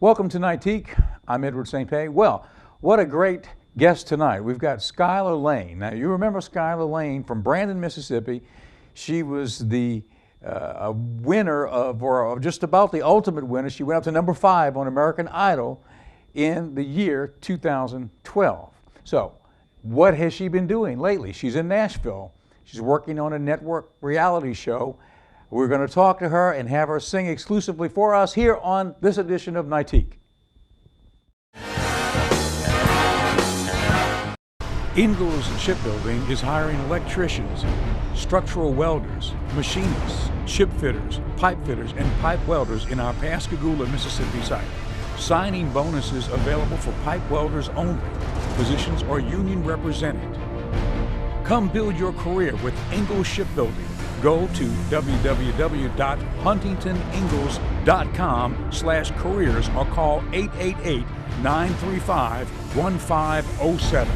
Welcome to Nightique. I'm Edward St. Pé. Well, what a great guest tonight. We've got Skylar Laine. Now, you remember Skylar Laine from Brandon, Mississippi. She was the winner or just about the ultimate winner. She went up to number 5 on American Idol in the year 2012. So, what has she been doing lately? She's in Nashville. She's working on a network reality show. We're going to talk to her and have her sing exclusively for us here on this edition of Nightique. Ingalls Shipbuilding is hiring electricians, structural welders, machinists, ship fitters, pipe fitters, and pipe welders in our Pascagoula, Mississippi site. Signing bonuses available for pipe welders only. Positions are union represented. Come build your career with Ingalls Shipbuilding. Go to www.huntingtoningalls.com/careers or call 888-935-1507.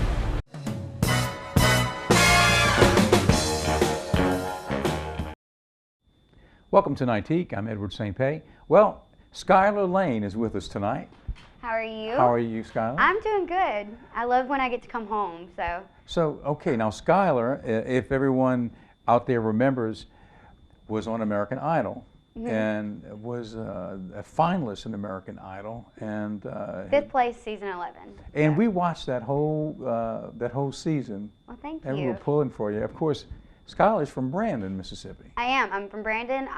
Welcome to Nightique. I'm Edward St. Pé. Well, Skylar Laine is with us tonight. How are you? How are you, Skylar? I'm doing good. I love when I get to come home, So, okay, now Skylar, if everyone out there remembers, was on American Idol and was a finalist in American Idol, and 5th place, season 11. And we watched that whole season. Well, thank you. And we were pulling for you. Of course, Skylar's from Brandon, Mississippi. I am. I'm from Brandon.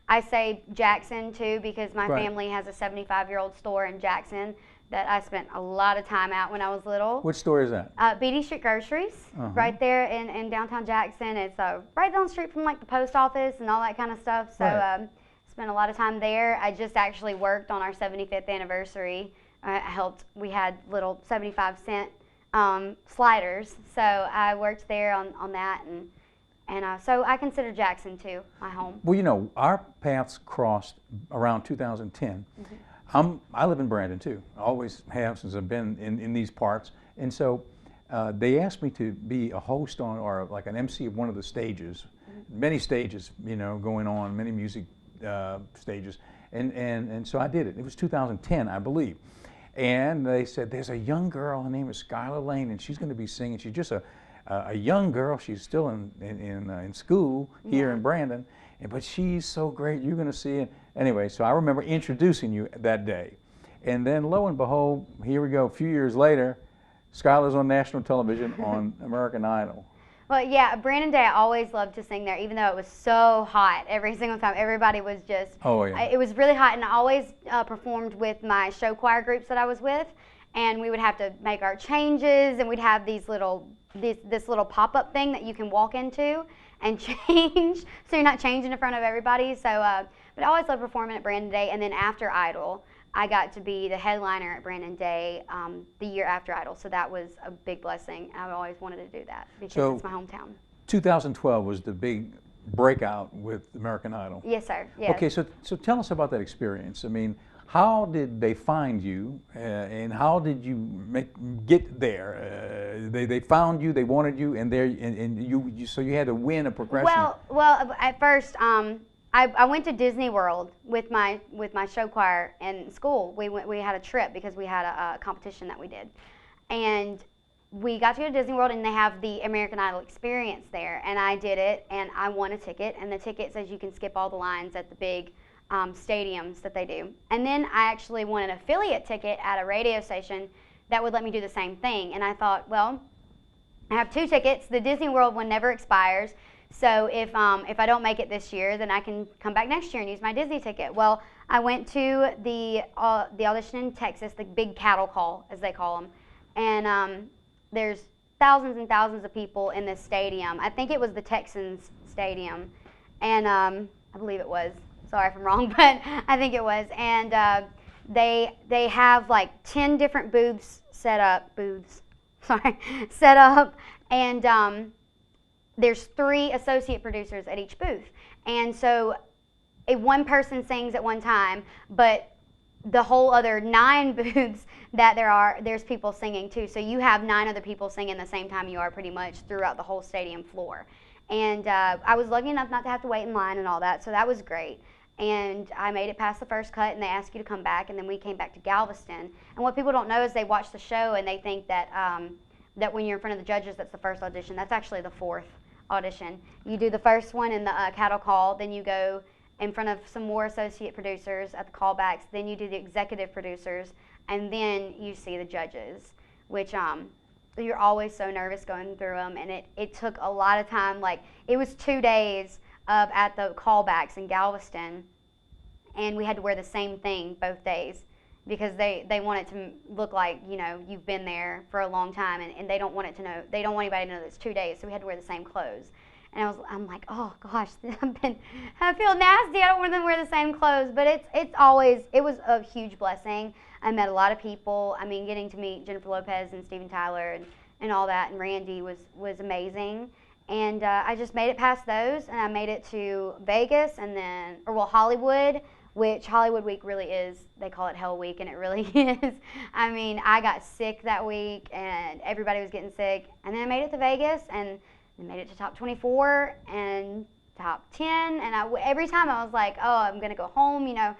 I say Jackson too because my family has a 75-year-old store in Jackson that I spent a lot of time at when I was little. Which store is that? BD Street Groceries, right there in downtown Jackson. It's right down the street from like the post office and all that kind of stuff. So spent a lot of time there. I just actually worked on our 75th anniversary. We had little 75-cent sliders. So I worked there on that, and so I consider Jackson too my home. Well, you know, our paths crossed around 2010. I live in Brandon too. I always have since I've been in these parts. And so they asked me to be a host on, or like an MC of one of the stages, many stages, you know, going on, many music stages. And so I did it. It was 2010, I believe. And they said, there's a young girl, her name is Skylar Laine, and she's going to be singing. She's just a young girl. She's still in school here in Brandon. But she's so great, you're going to see it. Anyway, so I remember introducing you that day. And then lo and behold, here we go, a few years later, Skylar's on national television on American Idol. Well, yeah, Brandon Day, I always loved to sing there, even though it was so hot every single time. Everybody was just, it was really hot, and I always performed with my show choir groups that I was with, and we would have to make our changes, and we'd have this little pop-up thing that you can walk into and change, so you're not changing in front of everybody. So, but I always loved performing at Brandon Day, and then after Idol, I got to be the headliner at Brandon Day the year after Idol, so that was a big blessing. I've always wanted to do that because it's my hometown. 2012 was the big breakout with American Idol. Yes, sir. Yes. Okay, so tell us about that experience. I mean, how did they find you, and how did you get there? They found you, they wanted you, and so you had to win a progression. Well, at first, I went to Disney World with my show choir in school. We had a trip because we had a competition that we did, and we got to go to Disney World, and they have the American Idol experience there, and I did it, and I won a ticket, and the ticket says you can skip all the lines at the big stadiums that they do. And then I actually won an affiliate ticket at a radio station that would let me do the same thing. And I thought, well, I have 2 tickets. The Disney World one never expires. So if I don't make it this year, then I can come back next year and use my Disney ticket. Well, I went to the audition in Texas, the big cattle call, as they call them. And there's thousands and thousands of people in this stadium. I think it was the Texans stadium. And I believe it was. Sorry if I'm wrong, but I think it was. And they have like 10 different booths set up. And there's 3 associate producers at each booth. And so one person sings at one time, but the whole other 9 booths that there's people singing too. So you have 9 other people singing the same time you are pretty much throughout the whole stadium floor. And I was lucky enough not to have to wait in line and all that, so that was great. and I made it past the first cut, and they asked you to come back, and then we came back to Galveston. And what people don't know is they watch the show and they think that that when you're in front of the judges, that's the first audition. That's actually the fourth audition. You do the first one in the cattle call, then you go in front of some more associate producers at the callbacks, then you do the executive producers, and then you see the judges, which you're always so nervous going through them, and it took a lot of time. Like, it was 2 days at the callbacks in Galveston, and we had to wear the same thing both days because they want it to look like, you know, you've been there for a long time, and they don't want it to know, they don't want anybody to know that it's 2 days, so we had to wear the same clothes. And I'm like, oh gosh, I feel nasty. I don't want them to wear the same clothes, but it was a huge blessing. I met a lot of people. I mean, getting to meet Jennifer Lopez and Steven Tyler and all that, and Randy was amazing. And I just made it past those, and I made it to Vegas, and then, Hollywood, which Hollywood Week really is, they call it Hell Week, and it really is. I mean, I got sick that week, and everybody was getting sick. And then I made it to Vegas, and made it to top 24 and top 10. And every time I was like, oh, I'm going to go home, you know,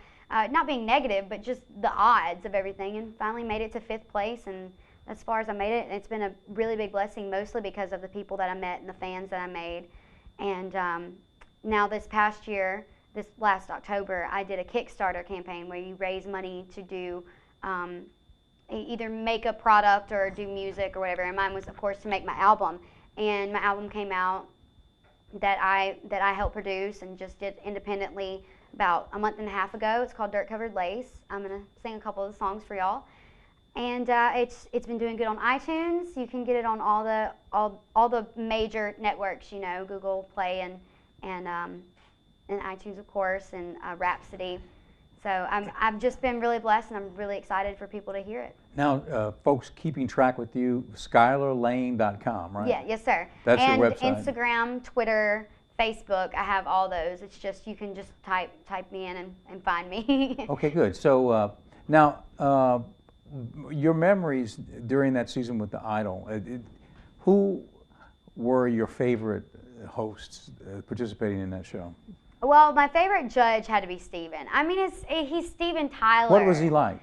not being negative, but just the odds of everything. And finally made it to 5th place, and as far as I made it, it's been a really big blessing, mostly because of the people that I met and the fans that I made. And now this past year, this last October, I did a Kickstarter campaign where you raise money to do either make a product or do music or whatever. And mine was, of course, to make my album. And my album came out that I helped produce and just did independently about a month and a half ago. It's called Dirt Covered Lace. I'm gonna sing a couple of the songs for y'all. And it's been doing good on iTunes. You can get it on all the major networks, you know, Google Play and iTunes, of course, and Rhapsody. So I've just been really blessed, and I'm really excited for people to hear it. Now, folks keeping track with you, SkylarLaine.com, right? Yeah, yes, sir. That's and your website. Instagram, Twitter, Facebook, I have all those. It's just, you can just type me in and find me. Okay, good. So now, your memories during that season with The Idol, who were your favorite hosts participating in that show? Well, my favorite judge had to be Steven. I mean, he's Steven Tyler. What was he like?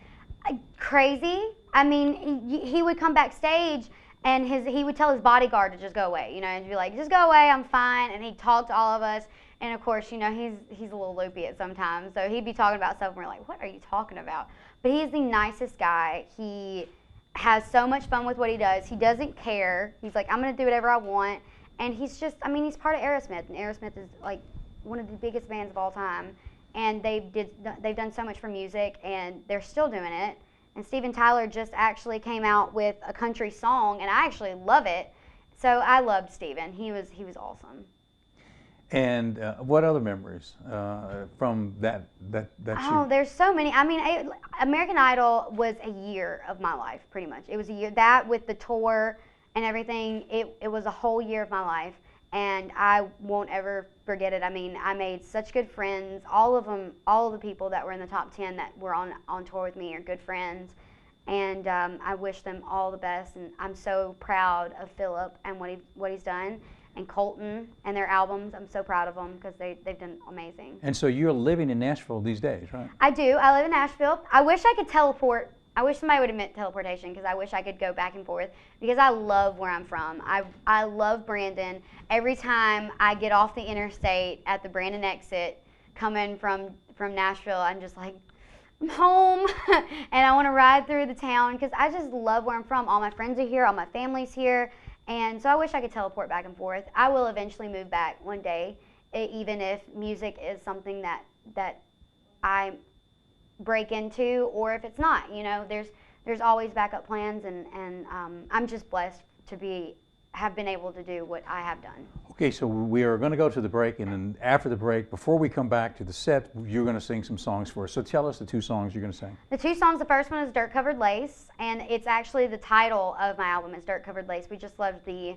Crazy. I mean, he would come backstage and he would tell his bodyguard to just go away, you know, and he'd be like, just go away, I'm fine. And he'd talk to all of us. And of course, you know, he's a little loopy at sometimes. So he'd be talking about stuff and we're like, what are you talking about? But he's the nicest guy. He has so much fun with what he does. He doesn't care. He's like, I'm going to do whatever I want. And he's just, I mean, he's part of Aerosmith. And Aerosmith is like one of the biggest bands of all time. And they've done so much for music, and they're still doing it. And Steven Tyler just actually came out with a country song, and I actually love it. So I loved Steven. He was awesome. And what other memories from that Oh, shoot? there's so many. I mean, American Idol was a year of my life, pretty much. It was a year. That with the tour and everything, it was a whole year of my life. And I won't ever forget it. I mean, I made such good friends. All of the people that were in the top 10 that were on tour with me are good friends. And I wish them all the best. And I'm so proud of Philip and what he's done. And Colton and their albums. I'm so proud of them because they've done amazing. And so you're living in Nashville these days, right? I do. I live in Nashville. I wish I could teleport. I wish somebody would admit teleportation because I wish I could go back and forth because I love where I'm from. I love Brandon. Every time I get off the interstate at the Brandon exit coming from Nashville, I'm just like, I'm home and I want to ride through the town because I just love where I'm from. All my friends are here, all my family's here, and so I wish I could teleport back and forth. I will eventually move back one day, even if music is something that I break into, or if it's not, you know, there's always backup plans, and I'm just blessed to have been able to do what I have done. Okay, so we are going to go to the break, and then after the break, before we come back to the set, you're going to sing some songs for us. So tell us the 2 songs you're going to sing. The 2 songs, the first one is Dirt Covered Lace, and it's actually the title of my album is Dirt Covered Lace. We just loved the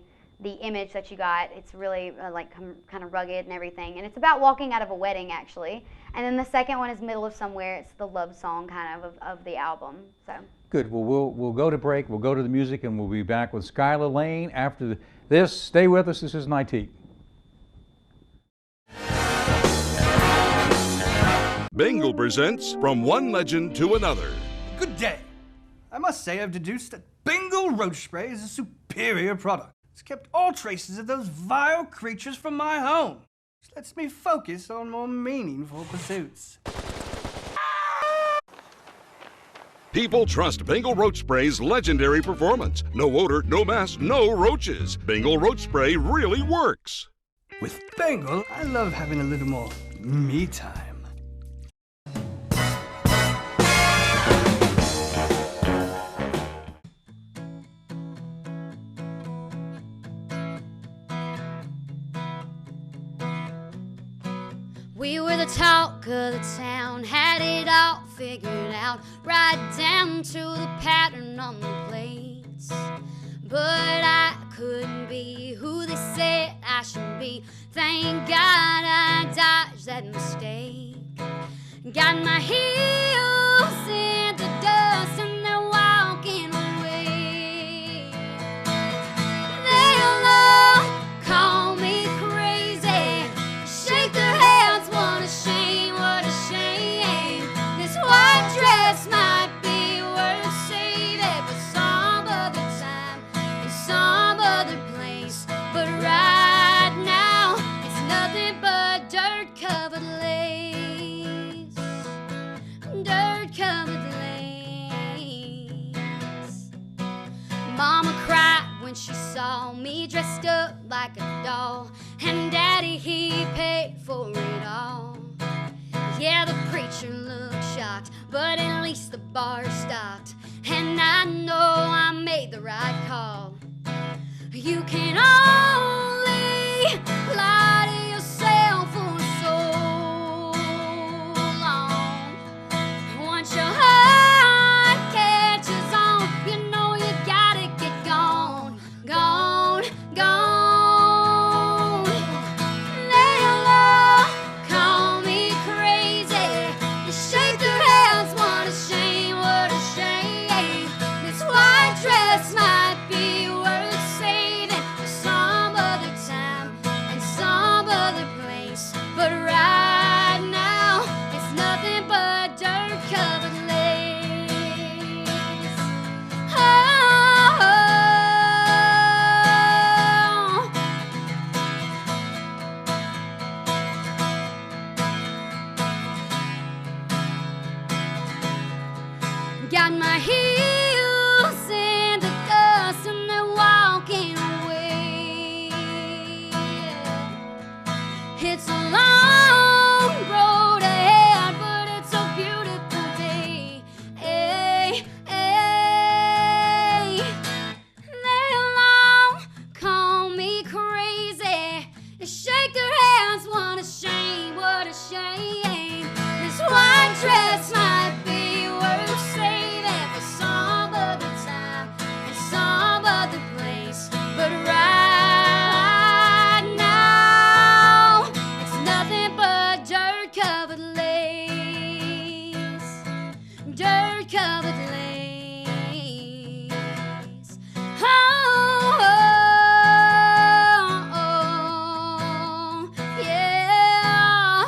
image that you got. It's really like kind of rugged and everything, and it's about walking out of a wedding actually. And then the second one is Middle of Somewhere. It's the love song kind of the album. So good. Well, we'll go to break. We'll go to the music, and we'll be back with Skylar Laine after this. Stay with us. This is Nightique. Bengal presents From One Legend to Another. Good day. I must say I've deduced that Bengal roach spray is a superior product. It's kept all traces of those vile creatures from my home. Which lets me focus on more meaningful pursuits. People trust Bengal Roach Spray's legendary performance. No odor, no mess, no roaches. Bengal Roach Spray really works. With Bengal, I love having a little more me time. We were the talk of the town, had it all figured out, right down to the pattern on the plates. But I couldn't be who they said I should be. Thank God I dodged that mistake. Got my heels in the dust and they're walking away. They'll all call me crazy, shake their heads, what a shame, what a shame. This white dress might be worth saving for some other time, in some other place. But right now, it's nothing but dirt-covered lace, dirt-covered lace. Mama cried when she saw me dressed up like a doll, and Daddy, he paid for it all. Yeah, the preacher looked shocked, but at least the bar stopped, and I know I made the right call. You can only lie to yourself for so long. Once your heart catches on, you know you gotta get gone, gone, gone. They'll all call me crazy, they shake their heads, what a shame, what a shame. This white dress might be worth saving for some other time and some other place. But right now, it's nothing but dirt-covered lace. Oh. Got my heels in the dust and they're walking away. It's a long road ahead, but it's a beautiful day. Hey, hey. They'll all call me crazy, they shake their heads, what a shame, what a shame. This white dress might be worth saving for some other time and some other place. But right now, it's nothing but dirt-covered lace, dirt-covered lace. Oh, oh, oh, yeah.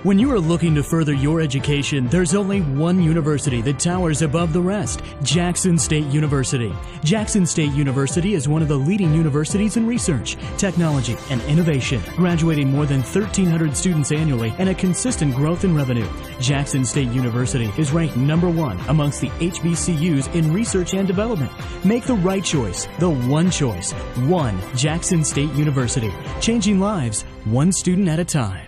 When you are looking to further your education, there's only one university that towers above the rest, Jackson State University. Jackson State University is one of the leading universities in research, technology, and innovation, graduating more than 1,300 students annually and a consistent growth in revenue. Jackson State University is ranked #1 amongst the HBCUs in research and development. Make the right choice, the one choice, one Jackson State University, changing lives one student at a time.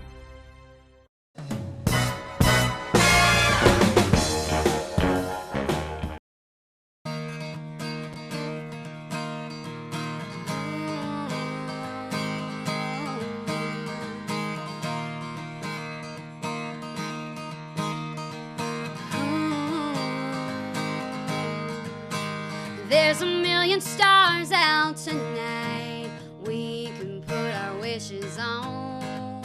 There's a million stars out tonight we can put our wishes on.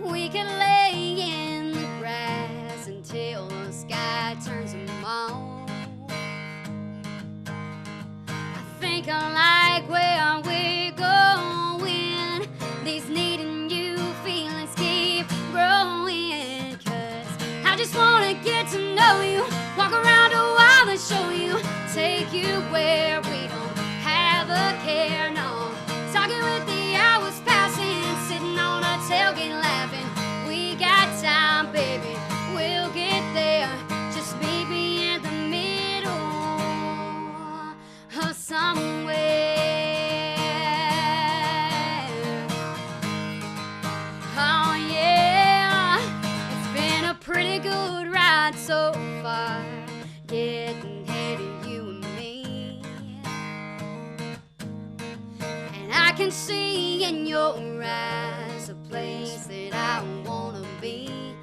We can lay in the grass until the sky turns them on. think I like where we're going. These needing you feelings keep growing. 'Cause I just wanna get to know you, walk around a while and show you, take you where we don't have a care, no. Talking with the hours passing, sitting on a tailgate laughing. We got time, baby, we'll get there. Just maybe in the middle of somewhere. Oh yeah, it's been a pretty good ride so far, getting here to you and me. And I can see in your eyes a place that I wanna be.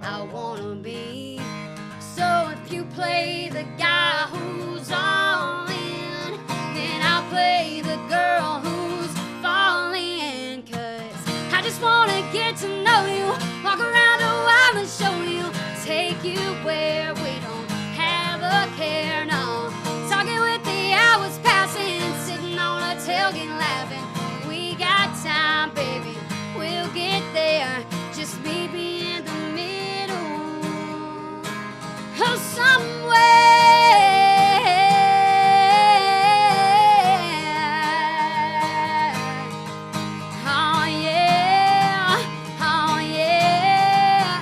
I wanna be. So if you play the guy who's all in, then I'll play the girl who's falling. 'Cause I just wanna get to know you, walk around a while and show you, take you where we don't have a care, no. Talking with the hours passing, sitting on a tailgate laughing. We got time, baby, we'll get there. Just maybe in the middle of somewhere. Oh yeah, oh yeah.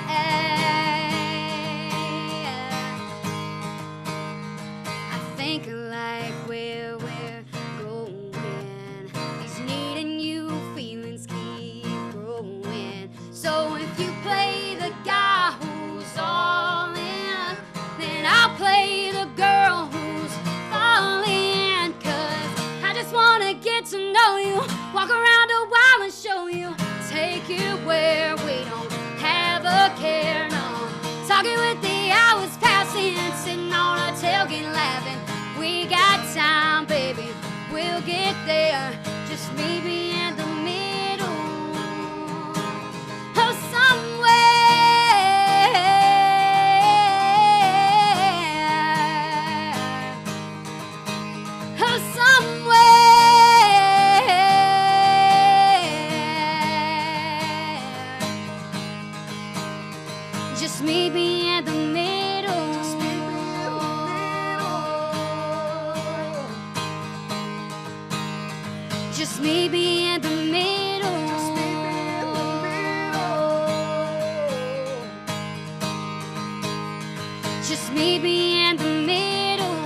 I think I like where we're going. These needing you feelings keep growing. So if you play the guy who's all in, then I'll play the girl who's falling. 'Cause I just wanna get to know you, walk around a while and show you, take you where we don't have a care, no. Talking with the hours passing, sitting on a tailgate laughing. We got time, baby, we'll get there. Just maybe in the middle of somewhere. Of somewhere. Just maybe in the middle. Just maybe in the middle. Just maybe in the middle. Just maybe in the middle.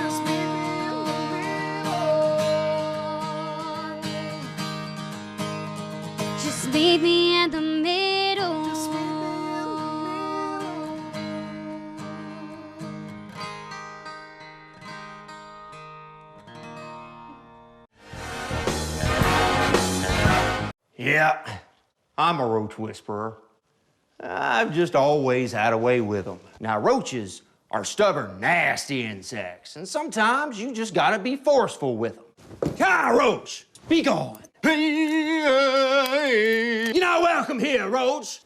Just maybe in the middle. Yeah, I'm a roach whisperer. I've just always had a way with them. Now, roaches are stubborn, nasty insects, and sometimes you just gotta be forceful with them. Hi, roach! Be gone! You're not welcome here, roach!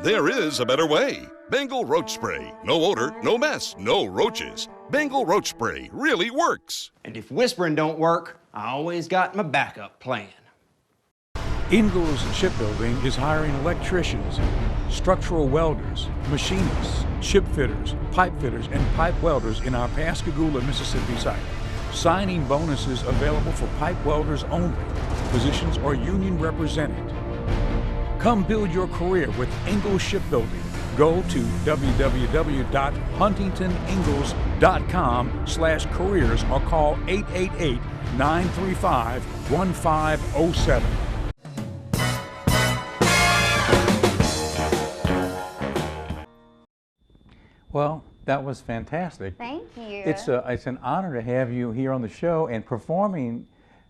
There is a better way. Bengal Roach Spray. No odor, no mess, no roaches. Bengal Roach Spray really works. And if whispering don't work, I always got my backup plan. Ingalls Shipbuilding is hiring electricians, structural welders, machinists, ship fitters, pipe fitters, and pipe welders in our Pascagoula, Mississippi site. Signing bonuses available for pipe welders only. Positions are union represented. Come build your career with Ingalls Shipbuilding. Go to www.huntingtoningalls.com/careers or call 888-935-1507. Well, that was fantastic. Thank you. It's an honor to have you here on the show and performing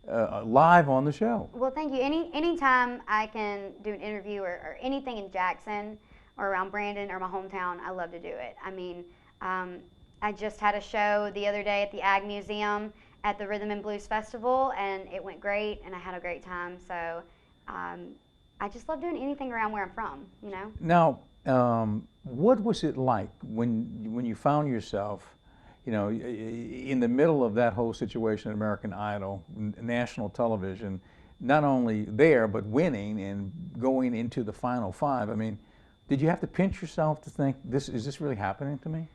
live on the show. Well, thank you. Anytime I can do an interview or anything in Jackson or around Brandon or my hometown, I love to do it. I mean, I just had a show the other day at the Ag Museum at the Rhythm and Blues Festival, and it went great, and I had a great time. So I just love doing anything around where I'm from, you know? Now, what was it like when you found yourself you know, in the middle of that whole situation, American Idol, national television, not only there, but winning and going into the final five. I mean, did you have to pinch yourself to think, is this really happening to me?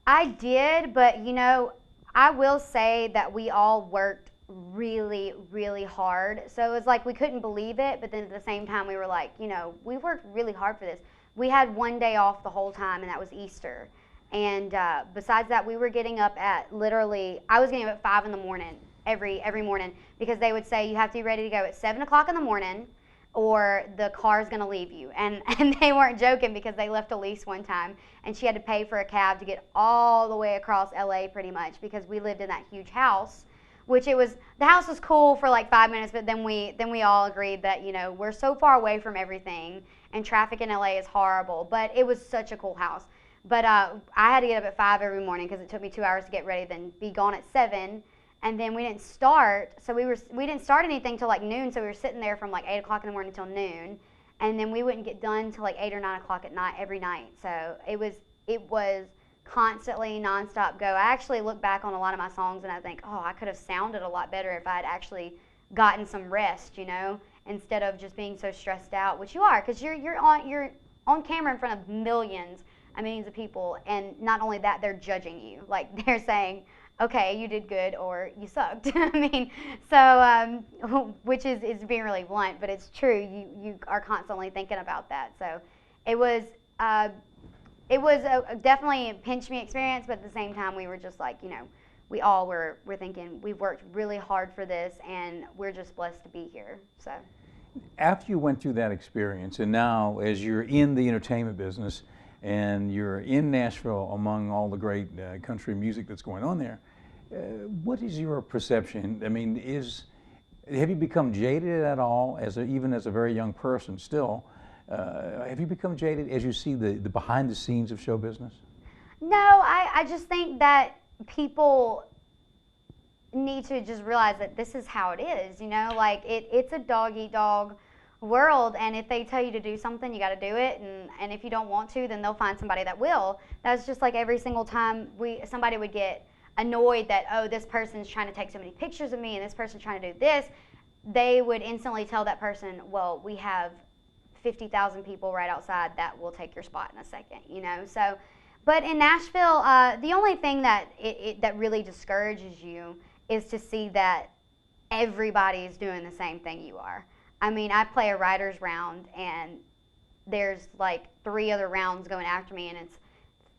I did, but you know, I will say that we all worked really, really hard. So it was like we couldn't believe it, but then at the same time we were like, you know, we worked really hard for this. We had one day off the whole time, and that was Easter. And besides that, we were getting up at literally, I was getting up at 5 in the morning every morning, because they would say you have to be ready to go at 7 o'clock in the morning or the car's going to leave you. And they weren't joking, because they left Elise one time and she had to pay for a cab to get all the way across LA pretty much, because we lived in that huge house, which the house was cool for like 5 minutes, but then we all agreed that, you know, we're so far away from everything and traffic in LA is horrible, but it was such a cool house. But I had to get up at 5 every morning, because it took me 2 hours to get ready, then be gone at 7. And then we didn't start, so we didn't start anything till like noon, so we were sitting there from like 8 o'clock in the morning till noon, and then we wouldn't get done till like 8 or 9 o'clock at night every night. So it was constantly nonstop go. I actually look back on a lot of my songs and I think, oh, I could have sounded a lot better if I had actually gotten some rest, you know, instead of just being so stressed out, which you are, because you're on camera in front of millions of people, and not only that, they're judging you. Like, they're saying, okay, you did good, or you sucked. I mean, so, which is being really blunt, but it's true. You are constantly thinking about that. So it was definitely a pinch me experience, but at the same time, we were just like, you know, we all were thinking, we've worked really hard for this, and we're just blessed to be here. So After you went through that experience, and now as you're in the entertainment business, and you're in Nashville among all the great country music that's going on there, what is your perception? I mean, have you become jaded at all, even as a very young person still? Have you become jaded as you see the behind the scenes of show business? no, I just think that people need to just realize that this is how it is, you know, like it's a dog-eat-dog world, and if they tell you to do something, you got to do it, and if you don't want to, then they'll find somebody that will. That's just like every single time somebody would get annoyed that, oh, this person's trying to take so many pictures of me and this person's trying to do this, they would instantly tell that person, well, we have 50,000 people right outside that will take your spot in a second, you know. So, but in Nashville, the only thing that that really discourages you is to see that everybody's doing the same thing you are. I mean, I play a writer's round, and there's like 3 other rounds going after me, and it's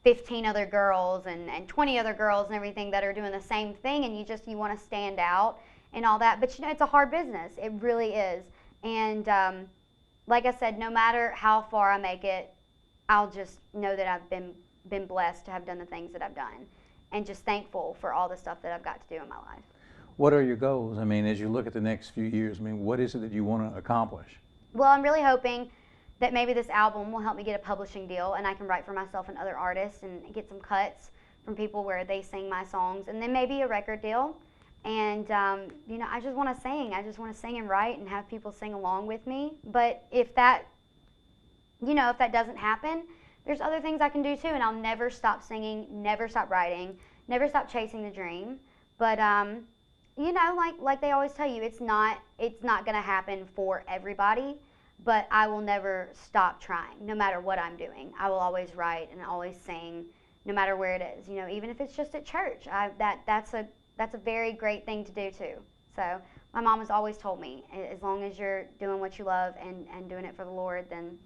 15 other girls and 20 other girls and everything that are doing the same thing, and you want to stand out and all that. But, you know, it's a hard business. It really is. And like I said, no matter how far I make it, I'll just know that I've been blessed to have done the things that I've done, and just thankful for all the stuff that I've got to do in my life. What are your goals? I mean, as you look at the next few years, I mean, what is it that you want to accomplish? Well, I'm really hoping that maybe this album will help me get a publishing deal, and I can write for myself and other artists and get some cuts from people where they sing my songs, and then maybe a record deal. And, you know, I just want to sing. I just want to sing and write and have people sing along with me. But if that doesn't happen, there's other things I can do too, and I'll never stop singing, never stop writing, never stop chasing the dream. But, you know, like they always tell you, it's not going to happen for everybody, but I will never stop trying, no matter what I'm doing. I will always write and always sing, no matter where it is. You know, even if it's just at church, that's a very great thing to do too. So my mom has always told me, as long as you're doing what you love and doing it for the Lord, then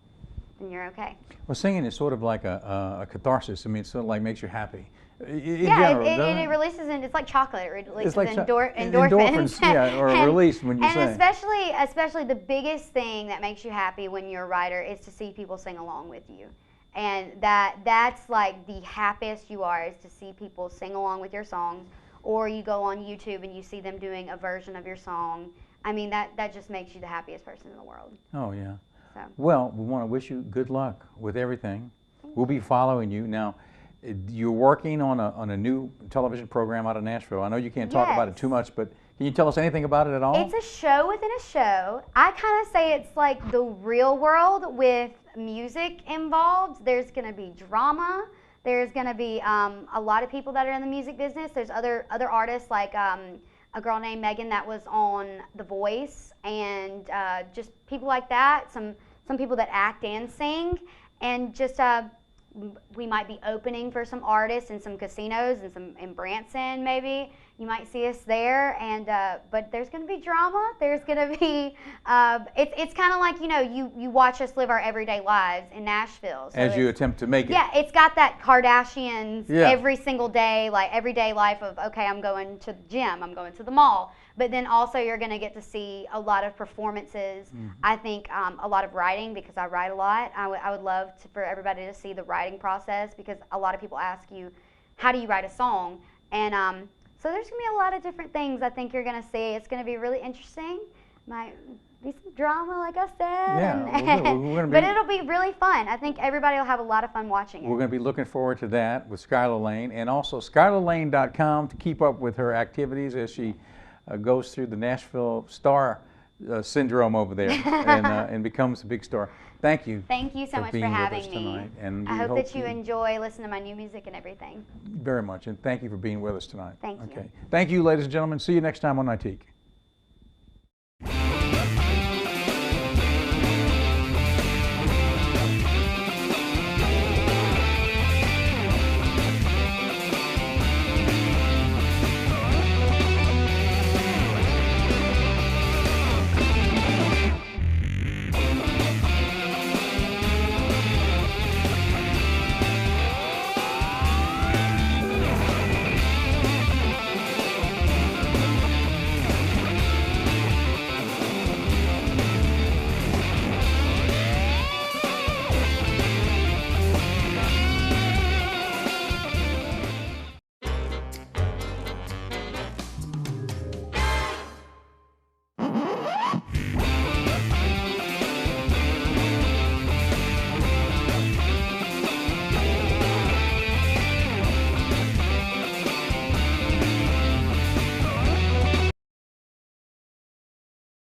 you're okay. Well, singing is sort of like a catharsis. I mean, it sort of like makes you happy. Yeah, it releases, it's like chocolate. It releases like endorphins. Yeah, or release when you sing. And especially the biggest thing that makes you happy when you're a writer is to see people sing along with you. And that's like the happiest you are, is to see people sing along with your songs, or you go on YouTube and you see them doing a version of your song. I mean, that just makes you the happiest person in the world. Oh, yeah. So. Well, we want to wish you good luck with everything. We'll be following you. Now, you're working on a new television program out of Nashville. I know you can't talk about it too much, but can you tell us anything about it at all? It's a show within a show. I kind of say it's like the real world with music involved. There's going to be drama. There's going to be a lot of people that are in the music business. There's other artists like a girl named Megan that was on The Voice, and just people like that. Some people that act and sing, and just we might be opening for some artists in some casinos and some in Branson maybe. You might see us there, and but there's going to be drama. There's going to be it's kind of like, you know, you watch us live our everyday lives in Nashville. So As you attempt to make it. yeah, it's got that Kardashians Yeah. every single day, like everyday life of, okay, I'm going to the gym, I'm going to the mall. But then also you're going to get to see a lot of performances. I think a lot of writing, because I write a lot. I would love for everybody to see the writing process, because a lot of people ask you, how do you write a song? And so there's going to be a lot of different things I think you're going to see. It's going to be really interesting. Might be some drama, like I said. Yeah, we're gonna be, but it'll be really fun. I think everybody will have a lot of fun watching it. we're going to be looking forward to that with Skylar Laine, and also SkylarLaine.com to keep up with her activities as she goes through the Nashville star syndrome over there and becomes a big star. Thank you. Thank you so much for being with having us me. tonight, and I we hope that you enjoy listening to my new music and everything. very much, and thank you for being with us tonight. Thank you. Okay. Thank you, ladies and gentlemen. See you next time on Nightique.